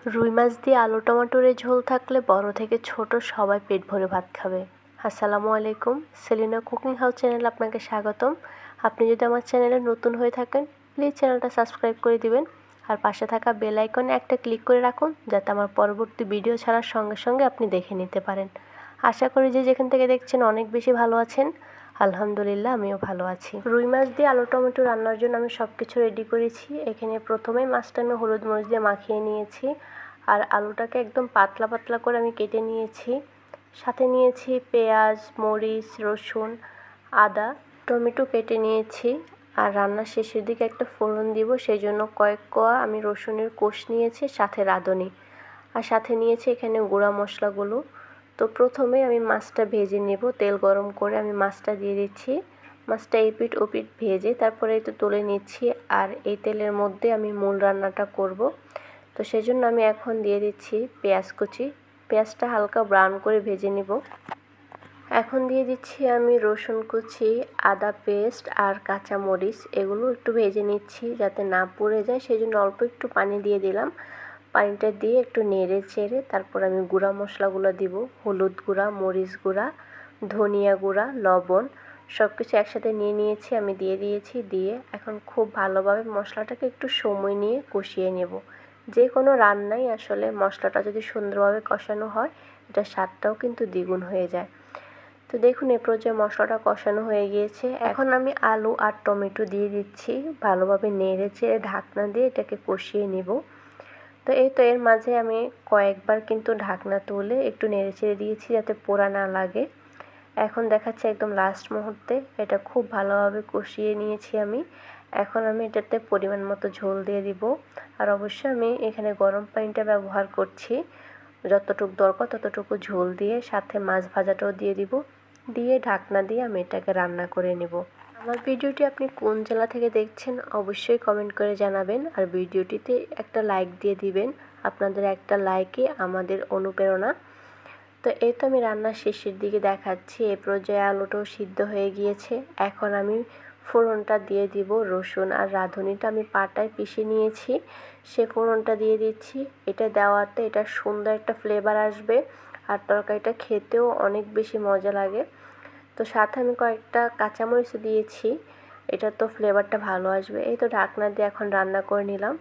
রুই মাছ দিয়ে আলু টমেটোর ঝোল থাকলে বড় থেকে ছোট সবাই পেট ভরে ভাত খাবে। আসসালামু আলাইকুম, সেলিনা কুকিং হাউস চ্যানেলে আপনাকে স্বাগতম। আপনি যদি আমার চ্যানেলে নতুন হয়ে থাকেন প্লিজ চ্যানেলটা সাবস্ক্রাইব করে দিবেন আর পাশে থাকা বেল আইকনে একটা ক্লিক করে রাখুন যাতে আমার পরবর্তী ভিডিও ছাড়ার সঙ্গে সঙ্গে আপনি দেখে নিতে পারেন। আশা করি যে যেখান থেকে দেখছেন অনেক বেশি ভালো আছেন। আলহামদুলিল্লাহ আমিও ভালো আছি। রুই মাছ দিয়ে আলু টমেটো রান্নার জন্য আমি সব কিছু রেডি করেছি। এখানে প্রথমেই মাছটা আমি হলুদ মরিচ দিয়ে মাখিয়ে নিয়েছি আর আলুটাকে একদম পাতলা পাতলা করে আমি কেটে নিয়েছি। সাথে নিয়েছি পেঁয়াজ, মরিচ, রসুন, আদা, টমেটো কেটে নিয়েছি। আর রান্নার শেষের দিকে একটা ফোড়ন দিব, সেই জন্য কয়েক কোয়া আমি রসুনের কোষ নিয়েছি, সাথে রাঁধুনি আর সাথে নিয়েছি এখানে গুঁড়া মশলাগুলো। তো প্রথমে আমি মাছটা ভেজে নেব। তেল গরম করে আমি মাছটা দিয়ে দিচ্ছি। মাছটা এপিঠ ওপিঠ ভেজে তারপরে তো তুলে নিচ্ছি। আর এই তেলের মধ্যে আমি মূল রান্নাটা করব। তো সেজন্য আমি এখন দিয়ে দিচ্ছি পেঁয়াজ কুচি। পেঁয়াজটা হালকা ব্রাউন করে ভেজে নিব। এখন দিয়ে দিচ্ছি আমি রসুন কুচি, আদা পেস্ট আর কাঁচা মরিচ। এগুলো একটু ভেজে নিচ্ছি যাতে না পুড়ে যায়, সেই জন্য অল্প একটু পানি দিয়ে দিলাম। পানিটা দিয়ে একটু নেড়ে চেড়ে তারপর আমি গুঁড়া মশলাগুলো দিব। হলুদ গুঁড়া, মরিচ গুঁড়া, ধনিয়া গুঁড়া, লবণ সব কিছু একসাথে নিয়ে নিয়েছি, আমি দিয়ে দিয়েছি। দিয়ে এখন খুব ভালোভাবে মশলাটাকে একটু সময় নিয়ে কষিয়ে নেব। যে কোনো রান্নাই আসলে মশলাটা যদি সুন্দরভাবে কষানো হয় এটার স্বাদটাও কিন্তু দ্বিগুণ হয়ে যায়। তো দেখুন এ পর্যায়ে মশলাটা কষানো হয়ে গিয়েছে। এখন আমি আলু আর টমেটো দিয়ে দিচ্ছি। ভালোভাবে নেড়ে চেড়ে ঢাকনা দিয়ে এটাকে কষিয়ে নেব। তো এই তো এর মাঝে আমি কয়েকবার কিন্তু ঢাকনা তুলে একটু নেড়ে চেড়ে দিয়েছি যাতে পোড়া না লাগে। এখন দেখাচ্ছে একদম লাস্ট মুহূর্তে এটা খুব ভালোভাবে কষিয়ে নিয়েছি আমি। এখন আমি এটাতে পরিমাণ মতো ঝোল দিয়ে দিব। আর অবশ্যই আমি এখানে গরম পানিটা ব্যবহার করছি। যতটুকু দরকার ততটুকু ঝোল দিয়ে সাথে মাছ ভাজাটাও দিয়ে দিব। দিয়ে ঢাকনা দিয়ে আমি এটাকে রান্না করে নেব। আমার ভিডিওটি আপনি কোন জেলা থেকে দেখছেন অবশ্যই কমেন্ট করে জানাবেন আর ভিডিওটিতে একটা লাইক দিয়ে দিবেন। আপনাদের একটা লাইকই আমাদের অনুপ্রেরণা। তো এই তো আমি রান্নার শেষের দিকে দেখাচ্ছি এ পর্যায়ে আলুটাও সিদ্ধ হয়ে গিয়েছে। এখন আমি ফোড়নটা দিয়ে দিব। রসুন আর রাঁধুনিটা আমি পাটায় পিষে নিয়েছি, সে ফোড়নটা দিয়ে দিচ্ছি। এটা দেওয়াতে এটা সুন্দর একটা ফ্লেভার আসবে আর তরকারিটা খেতেও অনেক বেশি মজা লাগে। তো সাথে আমি কয়েকটা কাঁচামরিচ দিয়েছি, এটা তো ফ্লেভারটা ভালো আসবে। এই তো ঢাকনা দিয়ে এখন রান্না করে নিলাম।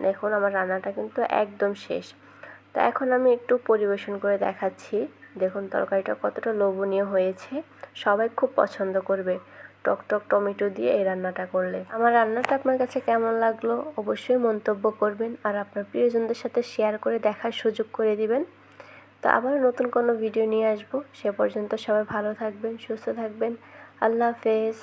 দেখুন আমার রান্নাটা কিন্তু একদম শেষ। তো এখন আমি একটু পরিবেশন করে দেখাচ্ছি। দেখুন তরকারিটা কতটা লোভনীয় হয়েছে, সবাই খুব পছন্দ করবে টক টমেটো দিয়ে এই রান্নাটা করলে। আমার রান্নাটা আপনার কাছে কেমন লাগলো অবশ্যই মন্তব্য করবেন আর আপনার প্রিয়জনদের সাথে শেয়ার করে দেখার সুযোগ করে দিবেন। তো আবার নতুন কোনো ভিডিও নিয়ে আসবো। সে পর্যন্ত সবাই ভালো থাকবেন, সুস্থ থাকবেন। আল্লাহ হাফেজ।